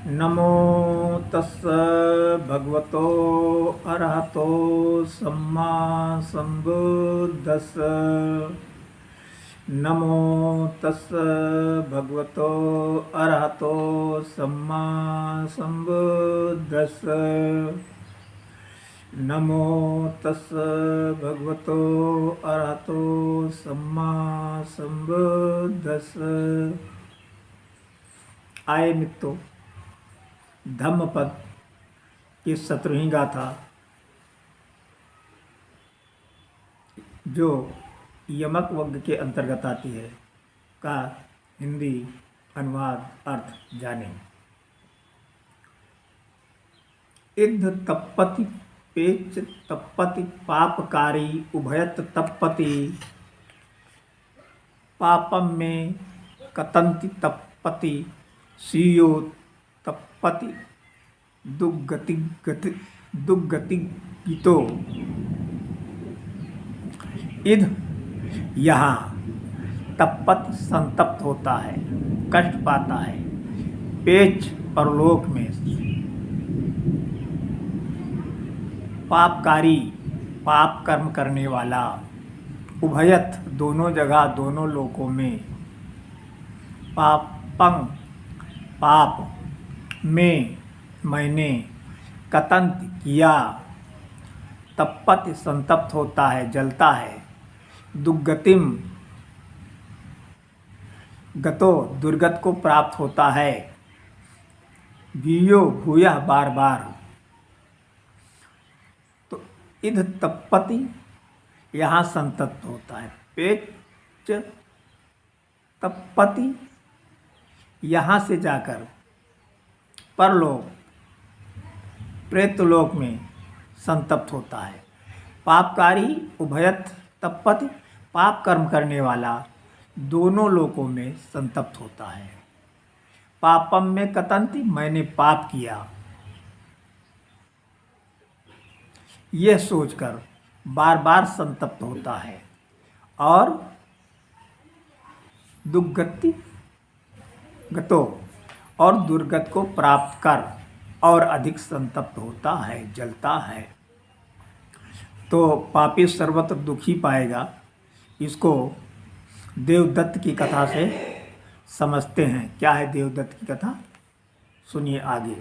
नमो तस्स भगवतो अरहतो सम्मा संबुद्दस्स। नमो तस्स भगवतो अरहतो सम्मा संबुद्दस्स। नमो तस्स भगवतो अरहतो सम्मा संबुद्दस्स। आए मित्रों, धम्मपद की 17वीं गाथा जो यमक वग्ग के अंतर्गत आती है का हिंदी अनुवाद अर्थ जाने। इद्ध तप्पति पेच तप्पति पापकारी उभयत तप्पति पापम में कतंति तप्पति सीयो तप्पति दुग्गति गीतो। इध यहाँ तप्पत संतप्त होता है, कष्ट पाता है। पेच परलोक में, पापकारी पाप कर्म करने वाला, उभयत दोनों जगह दोनों लोकों में, पापं पाप में मैंने, कतंत किया, तप्पत संतप्त होता है, जलता है, दुर्गतिम गतो दुर्गत को प्राप्त होता है, भूयो भूयः बार बार। तो इध तप्पति यहाँ संतप्त होता है, पेच तप्पति यहाँ से जाकर परलोक प्रेतलोक में संतप्त होता है। पापकारी उभयत तप्पति पाप कर्म करने वाला दोनों लोकों में संतप्त होता है। पापम में कतंति मैंने पाप किया, यह सोचकर बार बार संतप्त होता है और दुर्गति गतो और दुर्गत को प्राप्त कर और अधिक संतप्त होता है, जलता है। तो पापी सर्वत्र दुखी पाएगा। इसको देवदत्त की कथा से समझते हैं। क्या है देवदत्त की कथा, सुनिए आगे।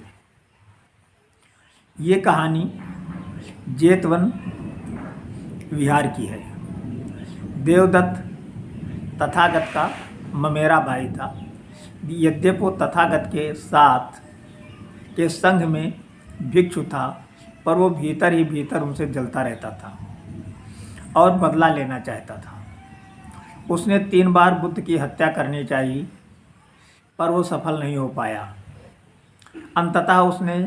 ये कहानी जेतवन विहार की है। देवदत्त तथागत का ममेरा भाई था। यद्यपि वो तथागत के साथ के संघ में भिक्षु था, पर वो भीतर ही भीतर उनसे जलता रहता था और बदला लेना चाहता था। उसने 3 बार बुद्ध की हत्या करनी चाहिए, पर वो सफल नहीं हो पाया। अंततः उसने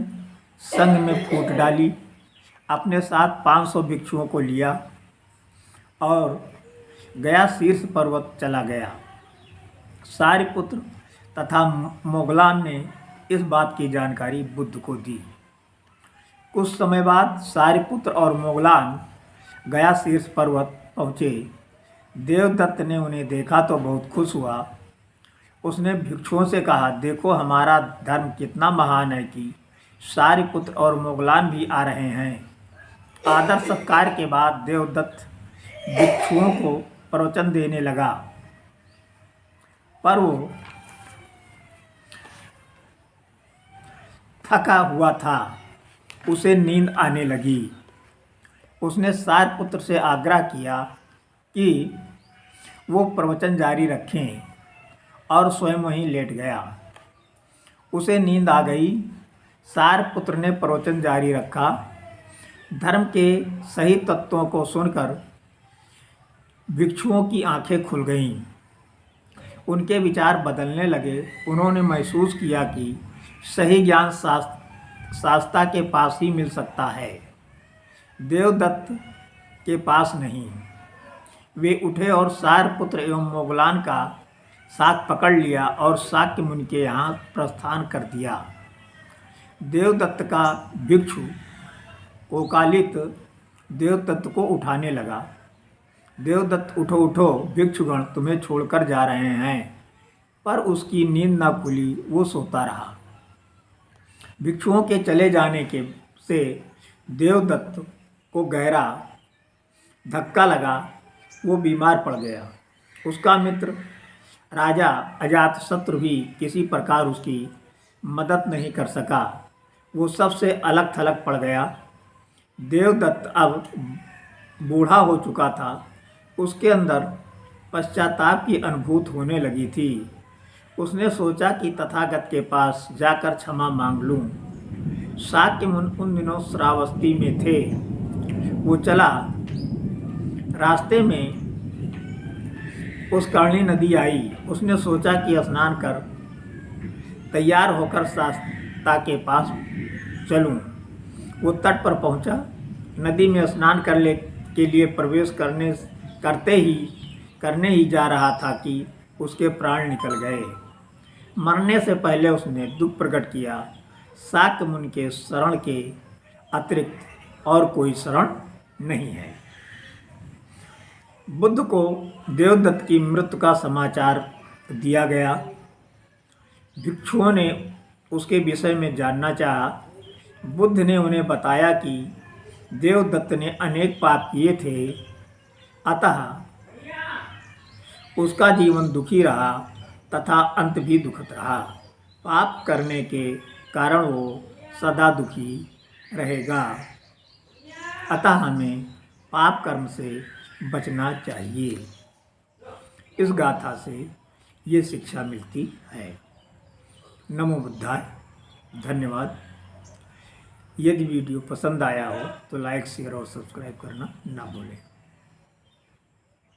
संघ में फूट डाली, अपने साथ 500 भिक्षुओं को लिया और गया शीर्ष पर्वत चला गया। सारिपुत्र तथा मोगलान ने इस बात की जानकारी बुद्ध को दी। कुछ समय बाद सारिपुत्र और मोगलान गया शीर्ष पर्वत पहुँचे। देवदत्त ने उन्हें देखा तो बहुत खुश हुआ। उसने भिक्षुओं से कहा, देखो हमारा धर्म कितना महान है कि सारिपुत्र और मोगलान भी आ रहे हैं। आदर सत्कार के बाद देवदत्त भिक्षुओं को प्रवचन देने लगा, पर वो थका हुआ था, उसे नींद आने लगी। उसने सारिपुत्र से आग्रह किया कि वो प्रवचन जारी रखें और स्वयं वहीं लेट गया। उसे नींद आ गई। सारिपुत्र ने प्रवचन जारी रखा। धर्म के सही तत्वों को सुनकर भिक्षुओं की आंखें खुल गईं। उनके विचार बदलने लगे। उन्होंने महसूस किया कि सही ज्ञान शास्त्रा के पास ही मिल सकता है, देवदत्त के पास नहीं। वे उठे और सारिपुत्र एवं मोगलान का साथ पकड़ लिया और शाक्य मुनि के यहाँ प्रस्थान कर दिया। देवदत्त का भिक्षु कोकालित देवदत्त को उठाने लगा। देवदत्त उठो उठो, भिक्षुगण तुम्हें छोड़कर जा रहे हैं। पर उसकी नींद न खुली, वो सोता रहा। भिक्षुओं के चले जाने के से देवदत्त को गहरा धक्का लगा। वो बीमार पड़ गया। उसका मित्र राजा अजातशत्रु भी किसी प्रकार उसकी मदद नहीं कर सका। वो सबसे अलग थलग पड़ गया। देवदत्त अब बूढ़ा हो चुका था। उसके अंदर पश्चाताप की अनुभूति होने लगी थी। उसने सोचा कि तथागत के पास जाकर क्षमा मांग लूं। शाक्य मुनि उन दिनों श्रावस्ती में थे। वो चला, रास्ते में उस कर्णी नदी आई। उसने सोचा कि स्नान कर तैयार होकर शास्ता के पास चलूं। वो तट पर पहुंचा। नदी में स्नान के लिए प्रवेश करने ही जा रहा था कि उसके प्राण निकल गए। मरने से पहले उसने दुख प्रकट किया। शाक्य मुनि के शरण के अतिरिक्त और कोई शरण नहीं है। बुद्ध को देवदत्त की मृत्यु का समाचार दिया गया। भिक्षुओं ने उसके विषय में जानना चाहा। बुद्ध ने उन्हें बताया कि देवदत्त ने अनेक पाप किए थे, अतः उसका जीवन दुखी रहा तथा अंत भी दुखद रहा। पाप करने के कारण वो सदा दुखी रहेगा। अतः हमें पाप कर्म से बचना चाहिए। इस गाथा से ये शिक्षा मिलती है। नमो बुद्धाय। धन्यवाद। यदि वीडियो पसंद आया हो तो लाइक, शेयर और सब्सक्राइब करना ना भूलें।